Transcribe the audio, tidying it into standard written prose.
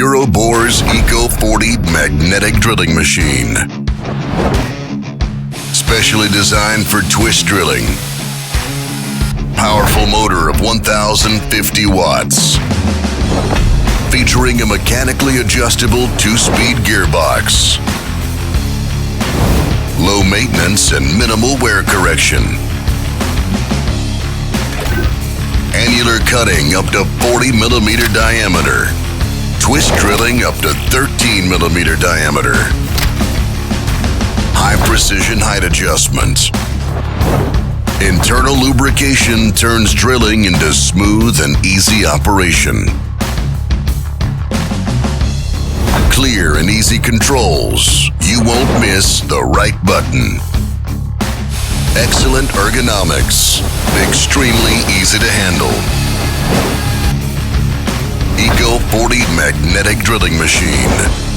Euroboor's ECO.40 magnetic drilling machine. Specially designed for twist drilling. Powerful motor of 1050 watts. Featuring a mechanically adjustable 2-speed gearbox. Low maintenance and minimal wear correction. Annular cutting up to 40 millimeter diameter. Twist drilling up to 13 millimeter diameter. High precision height adjustment. Internal lubrication turns drilling into smooth and easy operation. Clear and easy controls. You won't miss the right button. Excellent ergonomics. Extremely easy to handle. ECO.40 magnetic drilling machine.